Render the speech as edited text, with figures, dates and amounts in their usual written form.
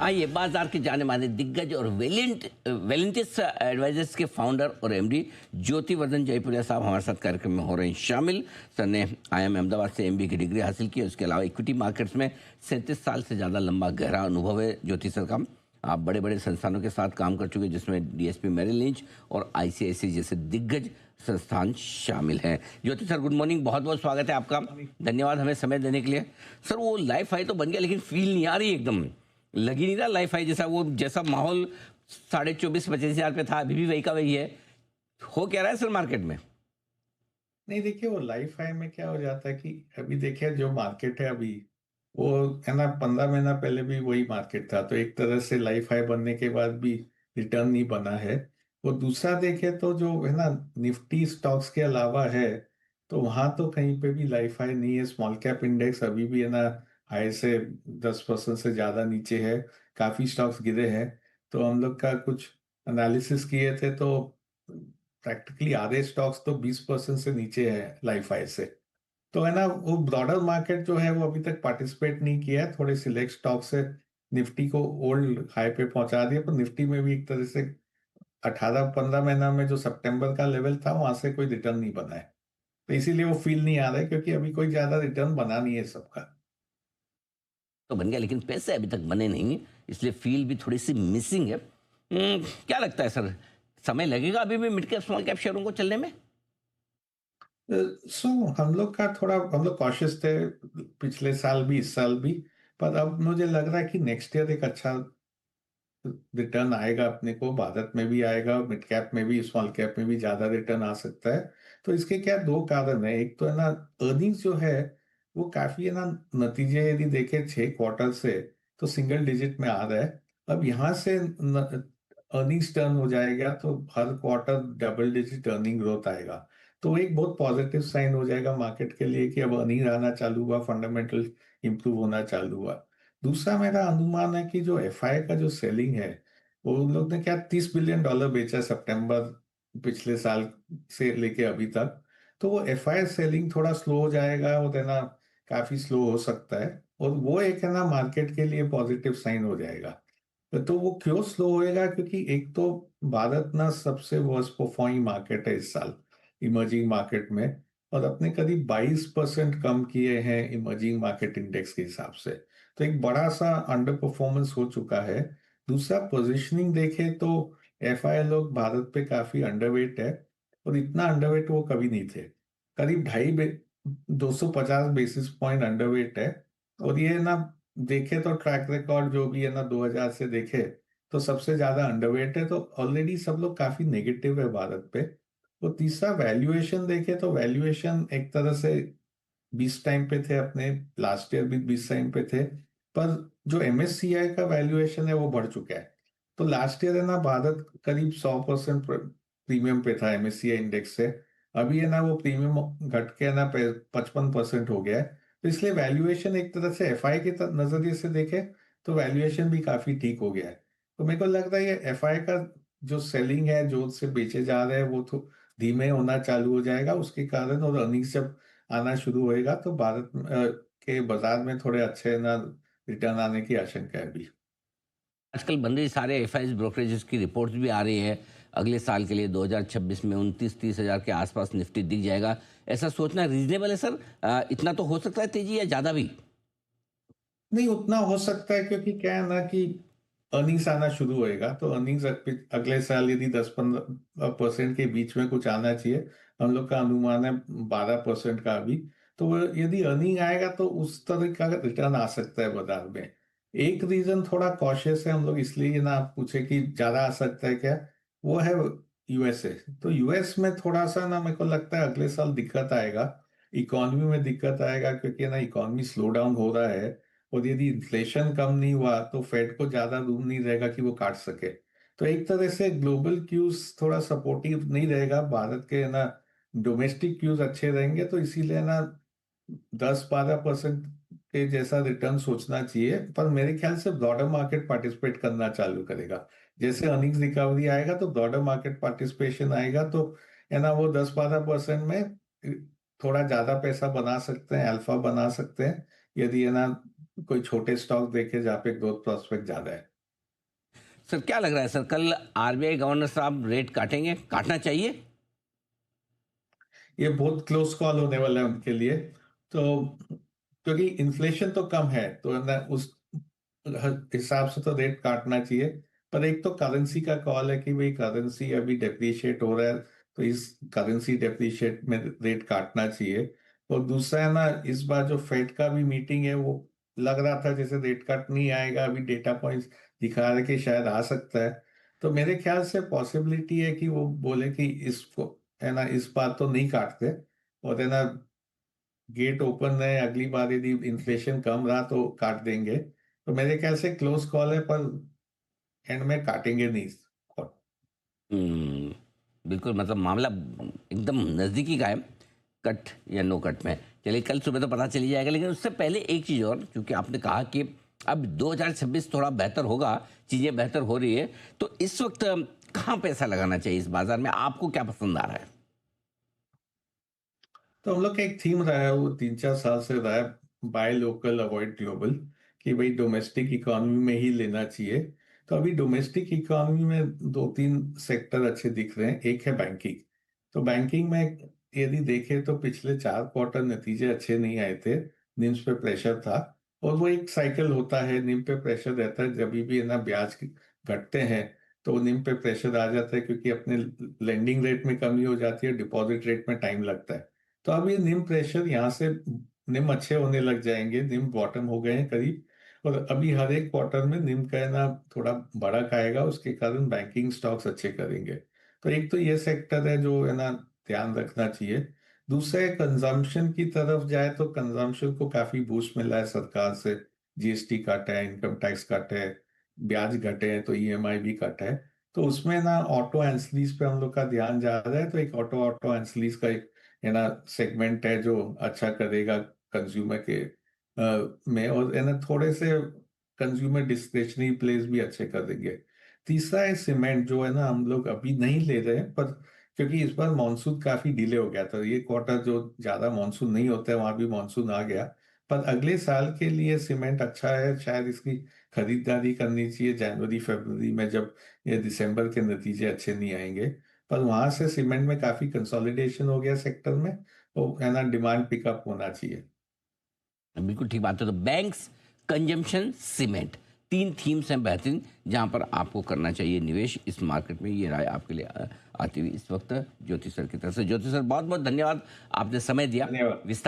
आइए बाजार के जाने माने दिग्गज और वेलेंटिस एडवाइजर्स के फाउंडर और एमडी ज्योति वर्धन जयपुरिया साहब हमारे साथ कार्यक्रम में हो रहे हैं शामिल। सर ने आईआईएम अहमदाबाद से एमबी की डिग्री हासिल की है। उसके अलावा इक्विटी मार्केट्स में 37 साल से ज़्यादा लंबा गहरा अनुभव है ज्योति सर का। आप बड़े बड़े संस्थानों के साथ काम कर चुके हैं जिसमें डीएसपी मेरिल लिंच और आईसीआईसी जैसे दिग्गज संस्थान शामिल हैं। ज्योति सर गुड मॉर्निंग, बहुत बहुत स्वागत है आपका। धन्यवाद हमें समय देने के लिए। सर वो लाइफ हाई तो बन गया लेकिन फील नहीं आ रही, एकदम लग ही नहीं रहा लाइफ हाई जैसा। वो जैसा माहौल 24,500-25,000 पे था अभी भी वही का वही है। हो क्या रहा है सर मार्केट में? नहीं, देखिए वो लाइफ हाई में क्या हो जाता है कि अभी देखिए जो मार्केट है अभी, वो है ना, 15 महीना पहले भी वही मार्केट था, तो एक तरह से लाइफ हाई बनने के बाद भी रिटर्न नहीं बना है। वो दूसरा देखे तो जो है ना, निफ्टी स्टॉक्स के अलावा है, तो वहां तो कहीं पे भी लाइफ हाई नहीं है। स्मॉल कैप इंडेक्स अभी भी है ना, हाई से 10% से ज्यादा नीचे है। काफी स्टॉक्स गिरे हैं। तो हम लोग का कुछ एनालिसिस किए थे, तो प्रैक्टिकली आधे स्टॉक्स तो 20% से नीचे है लाइफ हाई से। तो है ना, वो ब्रॉडर मार्केट जो है वो अभी तक पार्टिसिपेट नहीं किया है। थोड़े सिलेक्ट स्टॉक से निफ्टी को ओल्ड हाई पे पहुंचा दिया, पर निफ्टी में भी एक तरह से 18-15 महीना में जो सितंबर का लेवल था वहां से कोई रिटर्न नहीं बना है। तो इसीलिए वो फील नहीं आ रहा है, क्योंकि अभी कोई ज्यादा रिटर्न बना नहीं है सबका। तो बन गया लेकिन पैसे अभी तक बने नहीं, इसलिए फील भी थोड़ी सी मिसिंग है। क्या लगता है सर, समय लगेगा अभी भी मिड कैप स्मॉल कैप शेयरों को चलने में? सो हम लोग कॉशियस थे पिछले साल भी, इस साल भी। पर अब मुझे लग रहा है कि नेक्स्ट ईयर एक अच्छा रिटर्न आएगा अपने को। भारत में भी आएगा, मिड कैप में भी, स्मॉल कैप में भी ज्यादा रिटर्न आ सकता है। तो इसके क्या दो कारण है। एक तो है ना, अर्निंग्स जो है वो काफी है ना, नतीजे यदि देखे 6 क्वार्टर से, तो सिंगल डिजिट में आ रहा है। अब यहाँ से अर्निंग्स टर्न हो जाएगा तो हर quarter double digit earning growth आएगा। तो एक बहुत पॉजिटिव साइन हो जाएगा मार्केट के लिए कि अब अर्निंग आना चालू हुआ, फंडामेंटल इंप्रूव होना चालू हुआ। दूसरा मेरा अनुमान है कि जो एफआई का जो सेलिंग है, वो उन लोग ने क्या $30 बिलियन बेचा सितंबर पिछले साल से लेके अभी तक। तो वो एफआई सेलिंग थोड़ा स्लो हो जाएगा, वो देना काफी स्लो हो सकता है। और वो एक है ना, मार्केट के लिए पॉजिटिव साइन हो जाएगा। तो वो क्यों स्लो होएगा, क्योंकि एक तो भारत ना सबसे वर्स्ट परफॉर्मिंग मार्केट है इस साल इमर्जिंग मार्केट में। और अपने करीब 22% कम किए हैं इमर्जिंग मार्केट इंडेक्स के हिसाब से। तो एक बड़ा सा अंडर परफॉर्मेंस हो चुका है। दूसरा, पोजीशनिंग देखे तो एफआई लोग भारत पे काफी अंडरवेट है। और इतना अंडरवेट वो कभी नहीं थे। करीब 250 बेसिस पॉइंट अंडरवेट है। और ये ना, देखे तो ट्रैक रिकॉर्ड जो भी है ना 2000 से देखे, तो सबसे ज्यादा अंडरवेट है। तो ऑलरेडी सब लोग काफी नेगेटिव है भारत पे। वो तीसरा, वैल्यूएशन देखे तो वैल्यूएशन एक तरह से 20 टाइम पे थे अपने, लास्ट ईयर भी 20 टाइम पे थे। पर जो एमएससीआई का वैल्यूएशन है वो बढ़ चुका है। तो लास्ट ईयर है ना, भारत करीब 100% प्रीमियम पे था एमएससीआई इंडेक्स से। अभी है ना, वो प्रीमियम घट के है ना 55% हो गया है। तो इसलिए वैल्यूएशन एक तरह से एफआई के नजरिए से देखे तो वैल्यूएशन भी काफी ठीक हो गया है। तो मेरे को लगता है ये एफआई का जो सेलिंग है, जो से बेचे जा रहे हैं, वो तो धीमे होना चालू हो जाएगा उसके कारण। और अर्निंग्स जब आना शुरू होएगा तो भारत के बाजार में थोड़े अच्छे ना रिटर्न आने की आशंका है अभी। आजकल बन रही सारे एफआईज ब्रोकरेजेस की रिपोर्ट्स भी आ रही है। अगले साल के लिए 2026 में 29-30 हज़ार के आसपास निफ्टी दिख जाएगा। ऐसा सोचना रीजनेबल है सर? इतना तो हो सकता है तेजी, या ज़्यादा भी? नहीं, उतना हो सकता है, क्योंकि क्या है ना कि अर्निंग्स आना शुरू होएगा, तो अर्निंग्स अगले साल यदि 10-15% के बीच में कुछ आना चाहिए। हम लोग का अनुमान है 12% का अभी। तो यदि अर्निंग आएगा तो उस तरह का रिटर्न आ सकता है बाजार में। एक रीजन थोड़ा कॉशियस है हम लोग, इसलिए ना आप पूछे कि ज्यादा आ सकता है क्या, वो है यूएसए। तो यूएस में थोड़ा सा ना, मेरे को लगता है अगले साल दिक्कत आएगा। इकोनॉमी में दिक्कत आएगा, क्योंकि ना इकोनॉमी स्लो डाउन हो रहा है। और यदि इन्फ्लेशन कम नहीं हुआ तो फेड को ज्यादा रूम नहीं रहेगा कि वो काट सके। तो एक तरह से ग्लोबल क्यूज थोड़ा सपोर्टिव नहीं रहेगा भारत के ना, डोमेस्टिक क्यूज अच्छे रहेंगे। तो इसीलिए ना 10-12% के जैसा रिटर्न सोचना चाहिए। पर मेरे ख्याल से ब्रॉडर मार्केट पार्टिसिपेट करना चालू करेगा। जैसे अर्निंग्स रिकवरी आएगा तो ब्रॉडर मार्केट पार्टिसिपेशन आएगा, तो है ना, वो 10-12% में थोड़ा ज्यादा पैसा बना सकते हैं, अल्फा बना सकते हैं। यदि है ना, कोई छोटे स्टॉक देखे जहाँ पे ग्रोथ प्रोस्पेक्ट ज्यादा है। सर क्या लग रहा है सर, कल आरबीआई गवर्नर साहब रेट काटेंगे, काटना चाहिए? ये बहुत क्लोज कॉल होने वाला है उनके लिए। तो क्योंकि इन्फ्लेशन तो कम है तो है ना, उस हिसाब से तो रेट काटना चाहिए। पर एक तो करेंसी का कॉल है कि भाई करेंसी अभी डेप्रिशिएट हो रहा है, तो इस करेंसी डेप्रिशिएट में रेट काटना चाहिए। और दूसरा है ना, इस बार जो फेड का भी मीटिंग है वो लग रहा था जैसे रेट कट नहीं आएगा, अभी डेटा पॉइंट्स दिखा रहे कि शायद आ सकता है। तो मेरे ख्याल से पॉसिबिलिटी है कि वो बोले कि इसको है ना इस बार तो नहीं काटते, और है ना गेट ओपन है, अगली बार यदि इन्फ्लेशन कम रहा तो काट देंगे। तो मेरे ख्याल से क्लोज कॉल है, पर एंड में काटेंगे नहीं। हम्म, बिल्कुल, मतलब मामला एकदम नज़दीकी का है, कट या नो कट में। चलिए कल सुबह तो पता चल ही जाएगा, लेकिन उससे पहले एक चीज़ और, क्योंकि आपने कहा कि अब 2026 थोड़ा बेहतर होगा, चीज़ें बेहतर हो रही है, तो इस वक्त कहाँ पैसा लगाना चाहिए इस बाजार में? आपको क्या पसंद आ रहा है? तो हम लोग का एक थीम रहा है, वो 3-4 साल से रहा है, बाय लोकल अवॉइड ग्लोबल, कि भाई डोमेस्टिक इकोनॉमी में ही लेना चाहिए। तो अभी डोमेस्टिक इकोनॉमी में 2-3 सेक्टर अच्छे दिख रहे हैं। एक है बैंकिंग। तो बैंकिंग में यदि देखें तो पिछले 4 क्वार्टर नतीजे अच्छे नहीं आए थे, निम्स पे प्रेशर था। और वो एक साइकिल होता है, निम पे प्रेशर रहता है, जब भी है ना ब्याज घटते हैं तो निम पे प्रेशर आ जाता है, क्योंकि अपने लेंडिंग रेट में कमी हो जाती है, डिपॉजिट रेट में टाइम लगता है। तो अब ये निम प्रेशर यहाँ से निम अच्छे होने लग जाएंगे, निम बॉटम हो गए हैं करीब। और अभी हर एक क्वार्टर में निम का है ना थोड़ा बड़ा खाएगा, उसके कारण बैंकिंग स्टॉक्स अच्छे करेंगे। तो एक तो ये सेक्टर है जो है ना ध्यान रखना चाहिए। दूसरा कंजम्पशन की तरफ जाए तो कंजम्पशन को काफी बूस्ट मिला है सरकार से। जीएसटी काटा है, इनकम टैक्स काटा है, ब्याज घटे हैं तो ईएमआई भी काटा है। तो उसमें ना ऑटो एंसलीज पे हम लोग का ध्यान जा रहा है। तो एक ऑटो ऑटो एंसलीज का एक है ना सेगमेंट है जो अच्छा करेगा कंज्यूमर के में, और है ना थोड़े से कंज्यूमर डिस्क्रिशनरी प्लेस भी अच्छे कर देंगे। तीसरा है सीमेंट, जो है ना हम लोग अभी नहीं ले रहे हैं, पर क्योंकि इस बार मानसून काफी डिले हो गया था, ये क्वार्टर जो ज्यादा मानसून नहीं होता है वहां भी मानसून आ गया। पर अगले साल के लिए सीमेंट अच्छा है, शायद इसकी खरीदारी करनी चाहिए जनवरी फरवरी में, जब ये दिसंबर के नतीजे अच्छे नहीं आएंगे। पर वहां से सीमेंट में काफी कंसोलिडेशन हो गया सेक्टर में, तो है ना डिमांड पिकअप होना चाहिए। बिल्कुल ठीक बात है। तो बैंक्स, कंजम्पशन, सीमेंट, 3 थीम्स हैं बेहतरीन, जहां पर आपको करना चाहिए निवेश इस मार्केट में। ये राय आपके लिए आती हुई इस वक्त ज्योति सर की तरफ से। ज्योति सर बहुत बहुत धन्यवाद, आपने समय दिया, धन्यवाद। विस्तार